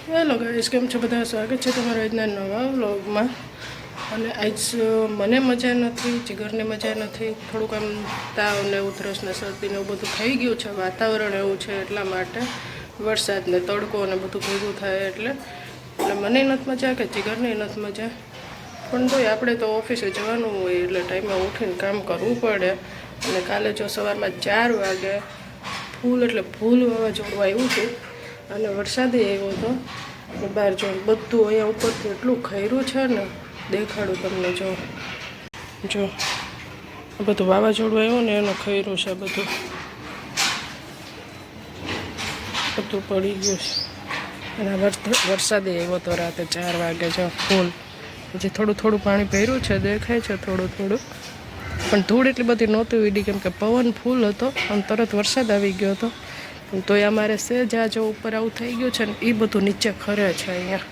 Hello guys, કેમ છો બધા? સ્વાગત છે તમારા આજના નવા વ્લોગમાં. અને આજ મને મજા નથી, જીગરને મજા નથી. થોડુંક આમ તાવ ને ઉધરસ ને શરદી ને એવું બધું થઈ ગયું છે. વાતાવરણ એવું છે એટલા માટે, વરસાદ ને તડકો ને બધું ભેગું થાય એટલે મને નથી મજા કે જીગરને નથી મજા. પણ તોય આપણે તો ઓફિસે જવાનું હોય એટલે ટાઈમે ઉઠીને કામ કરવું પડે. અને કાલે જો સવારમાં 4 વાગે ફૂલ એટલે ફૂલ વાવાઝોડું આવ્યું હતું અને વરસાદે આવ્યો હતો. બહાર જો બધું અહીંયા ઉપરથી એટલું ખર્યું છે ને, દેખાડું તમને. જો બધું વાવાઝોડું આવ્યું ને એનું ખર્યું છે. બધું પડી ગયું છે. અને વરસાદે આવ્યો તો રાતે 4 વાગે જો ફૂલ. પછી થોડું પાણી ભર્યું છે, દેખાય છે થોડું. પણ ધૂળ એટલી બધી નહોતી ઉડી કેમ કે પવન ફૂલ હતો અને તરત વરસાદ આવી ગયો હતો. પણ તોય અમારે સેજ આ જો ઉપર આવું થઈ ગયું છે ને, એ બધું નીચે ખરે છે અહીંયા.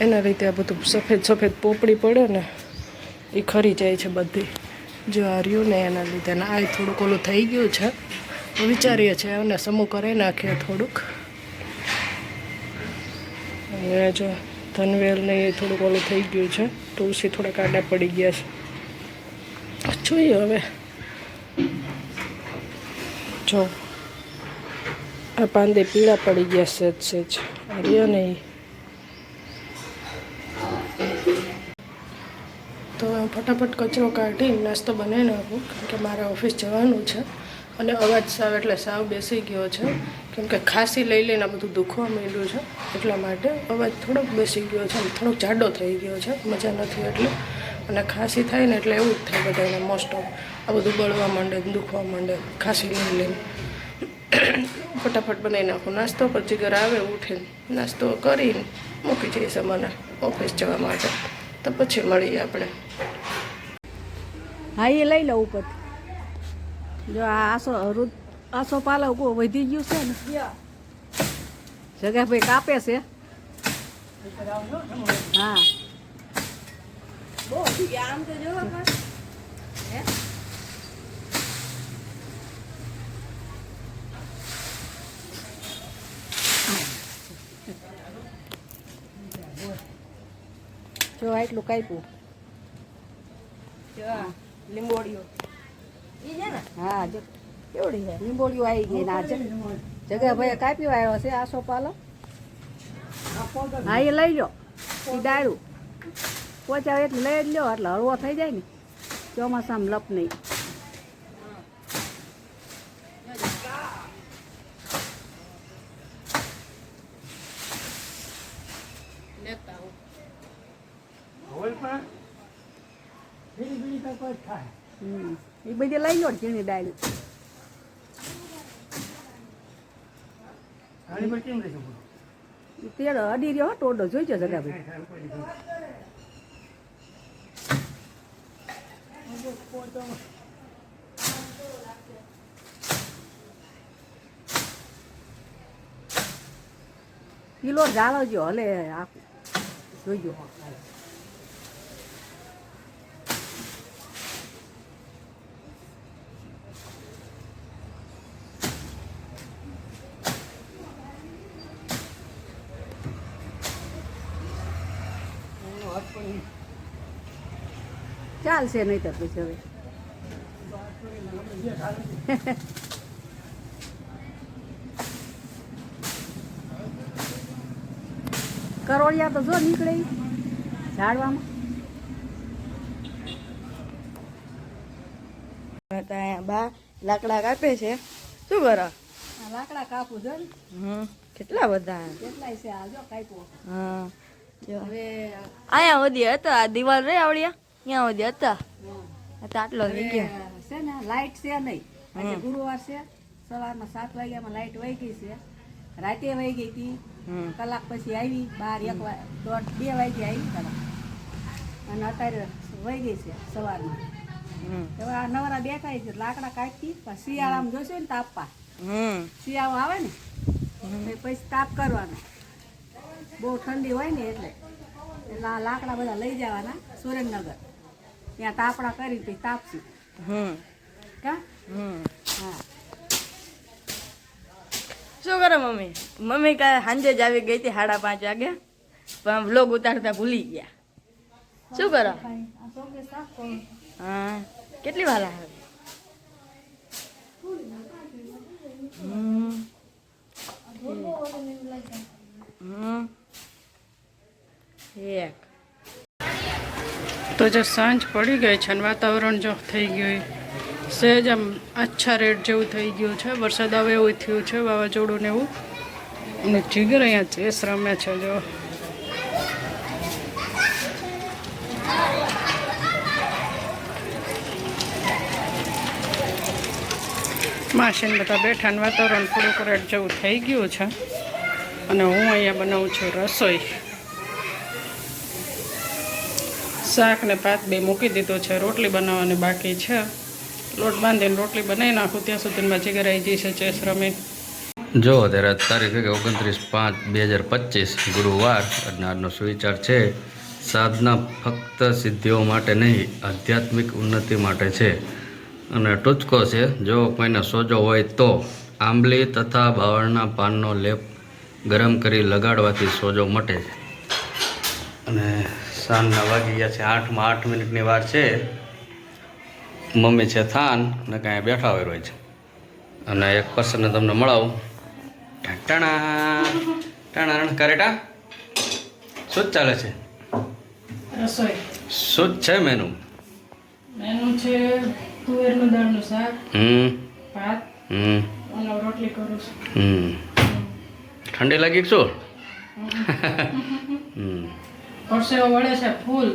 એના રીતે આ બધું સફેદ પોપડી પડે ને એ ખરી જાય છે બધી. જો આ રહ્યું ને એના લીધે ને આ થોડુંક ઓલું થઈ ગયું છે. વિચારીએ છીએ અને સમૂહ કરી નાખીએ થોડુંક. અને જો ધનવેલ ને એ થોડુંક ઓલું થઈ ગયું છે. તુલસી થોડાક આડા પડી ગયા છે. જોઈએ હવે. જો આ પાંદે પીળા પડી ગયા સેજ રહ્યા નહીં. તો ફટાફટ કચરો કાઢી નાસ્તો બનાવી નાખું કેમ કે મારે ઓફિસ જવાનું છે. અને અવાજ સાવ બેસી ગયો છે કેમ કે ખાંસી લઈને બધું દુખવા માંડ્યું છે. એટલા માટે અવાજ થોડોક બેસી ગયો છે, થોડોક જાડો થઈ ગયો છે. મજા નથી એટલે. અને ખાંસી થાય ને એટલે એવું જ થાય બધાને મોસ્ટ ઓફ. આ બધું બળવા માંડે, દુખવા માંડે ખાંસી લઈને. ફટાફટ બનાવી નાખું નાસ્તો. પછી ઘર આવે ઉઠીને નાસ્તો કરીને મૂકી જઈશ મને ઓફિસ જવા માટે. તો પછી મળીએ આપણે. હા, એ લઈ લો ઉપર. જો આસો પાલવ વધી ગયું છે ને, જગાભાઈ કાપે છે. હા, આમ તો જો જો આટલું કાપ્યું. લીંબોડીઓ હા, જો કેવડી છે લીંબોડીઓ આવી ગઈ ને. આજે જગ્યા ભાઈ કાપ્યો આવ્યો છે આસો પાલો. હા, એ લઈ લો. એ ડાળું પોચાવે એટલે લઈ જ લો, એટલે હળવો થઈ જાય ને. ચોમાસામાં લપ નહીં. એ બધી લઈ લો ઝીણી ડાળી. તેડો અડી રહ્યો ટોડો જોઈજો જગાભાઈ. કિલો જાળવજો હલે આખું જોઈજો. ચાલશે નહીં તો પછી હવે. કરોળિયા તો જો નીકળે ઝાડવામાં. બા લાકડા કાપે છે. શું કરો? લાકડા કાપું જો ને. કેટલા બધા કેટલાય છે આ જો કાપ્યો. હા, હવે અહીંયા સુધી હતા. આ દિવાલ રે આવડ્યા ત્યાં સુધી હતા. આટલો થઈ ગયો છે ને. લાઈટ છે નહીં. આજે ગુરુવાર છે. સવારમાં 7 વાગ્યામાં લાઈટ વહી ગઈ છે. રાતે વહી ગઈ હતી. કલાક પછી આવી. 2 વાગે આવી કલાક. અને અત્યારે વહી ગઈ છે સવારમાં. હવે આ નવરા બેઠા છે. લાકડા કાઢતી શિયાળામાં જોશે ને તાપવા. શિયાળો આવે ને પછી તાપ કરવાનો. બહુ ઠંડી હોય ને એટલે આ લાકડા બધા લઈ જવાના સુરેન્દ્રનગર. ત્યાં તાપડા કરી પછી તાપશું. કા હા શું કરો મમ્મી? મમ્મી કાંઈ સાંજે જ આવી ગઈ હતી 5:30 વાગે, પણ વ્લોગ ઉતારતા ભૂલી ગયા. શું કરો? હા, કેટલી વાર આવે? એક તો જો સાંજ પડી ગઈ છે અને વાતાવરણ જો થઈ ગયું સહેજ આમ આછા રેડ જેવું થઈ ગયું છે. વરસાદ આવે એવું થયું છે, વાવાઝોડું ને એવું. અને જીગર અહીંયા ચેસ રમે છે. જો માસીને બધા બેઠા ને વાતાવરણ થોડુંક રેડ જેવું થઈ ગયું છે. અને હું અહીંયા બનાવું છું રસોઈ. શાક ને ભાત બે મૂકી દીધો છે, રોટલી બનાવવાની બાકી છે. લોટ બાંધીને રોટલી બનાવી નાખું ત્યાં સુધીમાં જીગર આવી જશે ચેસ રમી. જો અત્યારે તારીખ 29/5/2025 ગુરુવાર. અને આજનો સુવિચાર છે, સાધના ફક્ત સિદ્ધિઓ માટે નહીં, આધ્યાત્મિક ઉન્નતિ માટે છે. અને ટૂચકો છે, જો કોઈને સોજો હોય તો આંબલી તથા બાવળના પાનનો લેપ ગરમ કરી લગાડવાથી સોજો મટે છે. અને સાંજના વાગી ગયા છે 8:08 વાર છે. મમ્મી છે થાન ને કાંઈ બેઠા હોય છે. અને એક પર્સનને તમને મળાવું. ટાણા ટાણા કરેટા શું જ ચાલે છે? રસોઈ શું જ છે મેનુ? મેનુ છે તુવેરનું દાળનું શાક, ભાત અને રોટલી કરું છું. ઠંડી લાગી શું? પરસેવો વળે છે ફૂલ,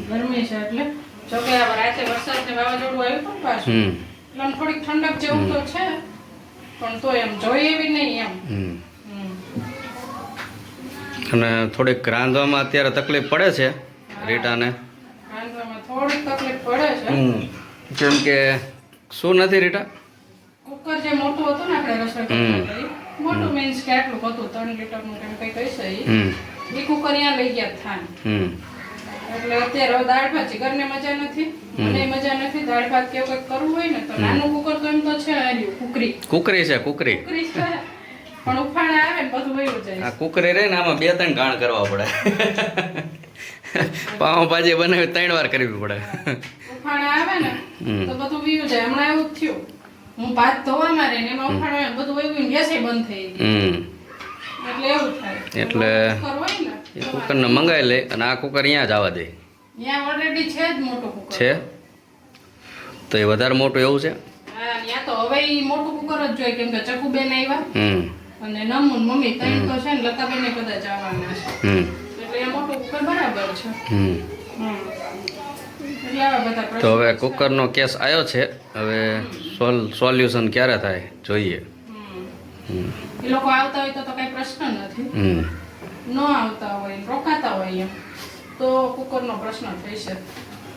ગરમી છે એટલે. જોકે આ રાતે વરસાદ ને વાવાઝોડું આવ્યું પણ પાછું એટલે આમ થોડીક ઠંડક જેવું તો છે, પણ તો એમ જોઈએ એવી નહીં એમ. અને થોડીક રાંધવામાં અત્યારે તકલીફ પડે છે રીટાને. રાંધવામાં થોડીક તકલીફ પડે છે. કેમ કે શું નથી રીટા? કુકર જે મોટું હતું ને આપણે રસોઈ કરતા હતા ઈ, મોટું મીન્સ કે આટલું હતું 3 લીટરનું કેમ કઈ કહીશે એ કુકર અહીંયા લઈ ગયા થાન. એટલે અત્યારે હવે દાળ ભાત જીગરને મજા નથી, મને મજા નથી. દાળ ભાત કેવું કંઈક કરવું હોય ને તો નાનું કુકર તો એમ તો છે કુકરી છે કુકરી. કુકરી છે પણ ઉફાણા આવે ને બધું વયું જાય. આ કુકરી રહે ને આમાં 2-3 ગાણ કરવા પડે. પાવભાજી બનાવી 3 વાર કરવી પડે. ઉફાણા આવે ને તો બધું વયું જાય. હમણાં એવું જ થયું, હું ભાત ધોવામાં રહી ને એમાં ઉફાણો આવે બધું વયું ગેસે બંધ થઈ ગઈ. એટલે એવું થાય. એટલે કુકર હોય ને એ કુકરને મંગાવી લે અને આ કુકર અહીંયા જ આવવા દે. ત્યાં ઓલરેડી છે જ મોટું કુકર છે તો એ વધારે મોટું એવું છે. હા, ત્યાં તો હવે ઈ મોટું કુકર જ જોઈએ કેમ કે ચકુબેન આવ્યા અને નમૂન મમ્મી ત્રણ તો છે ને લતાબેન કદાચ આવવાના છે. એટલે એ મોટું કુકર બરાબર છે. એટલે આવા બધા પ્રશ્નો તો હવે કુકરનો કેસ આવ્યો છે, હવે સોલ્યુશન ક્યારે થાય જોઈએ. એ લોકો આવતા હોય તો કઈ પ્રશ્ન નથી. ન આવતા હોય રોકાતા હોય એમ તો કુકરનો પ્રશ્ન થઈ છે.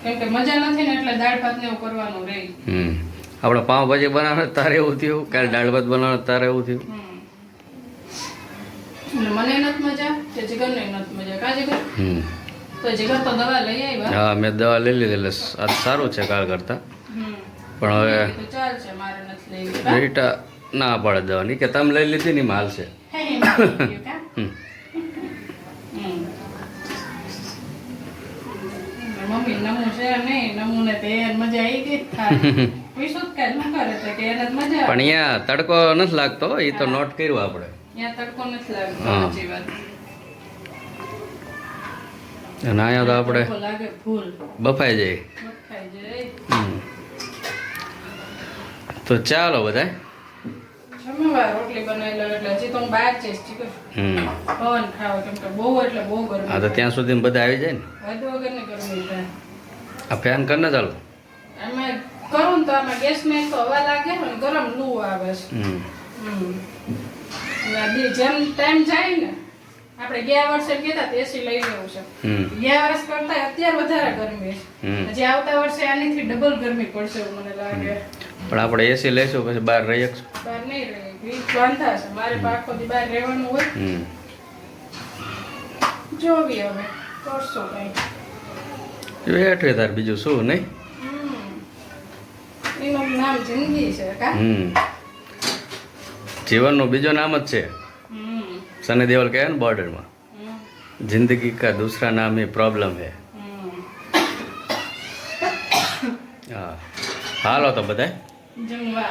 કેમ કે મજા નથી ને એટલે દાળ ભાત ને એવું કરવાનું રહી. આપણે પાવભાજી બનાવે તારે એવું થયું, કાલે દાળ ભાત બનાવે તારે એવું થયું. મને નથી મજા કે જીગરને નથી મજા. કા જીગર? તો જીગર તો દવા લઈ આવ્યા. હા, મેં દવા લઈ લીધી એટલે આજ સારું છે કાલ કરતા. પણ હવે તો ચાલશે, મારે નથી લેવી. રીટા ના પાડે દવાની કે તમે લઈ લીધી ને માલ છે. મમ્મી નમું છે નહીં, નમુને તો એને મજા આવી ગઈ થાય. પૈસો જ કાંઈ ન કરે તો કે એને જ મજા. પણ અહીંયા તડકો નથી લાગતો, એ તો નોટ કર્યું આપણે. અહીંયા તડકો નથી લાગતો, સાચી વાત. અને અહીંયા તો આપણે લાગે ફૂલ બફાઈ જાય. તો ચાલો બધા જમવા રોટલી બનાવી લો એટલે હજી તો હું બહાર જઈશ. પવન ખાવા કેમ કે બહુ એટલે બહુ ગરમી. હા, તો ત્યાં સુધી બધા આવી જાય ને. વધુ વગરની ગરમી થાય. આ ફેન કર ને ચાલો. આમાં કરું તો આમાં ગેસ માં તો હવા લાગે ને ગરમ લૂ આવે છે. જેમ ટાઈમ જાય ને આપણે ગયા વર્ષે કીધા એસી લઈ લેવું છે. ગયા વર્ષ કરતા અત્યારે વધારે ગરમી છે. હજી આવતા વર્ષે આનીથી ડબલ ગરમી પડશે એવું મને લાગે. પણ આપણે એસી લઈશું પછી બહાર રહી શકશું? બહાર નહીં રહી, વાંધા છે. મારે આખો દી બહાર રહેવાનું હોય. જોવી હવે કરશો કઈ વેઠવે તાર બીજું શું નહીં. એનું નામ જિંદગી છે કા. જીવનનું બીજું નામ જ છે. હમ સની દેઓલ કહે ને બોર્ડરમાં, હમ જિંદગી કા દૂસરા નામ ही प्रॉब्लम है. હમ. હા હાલો તો બધાય જમવા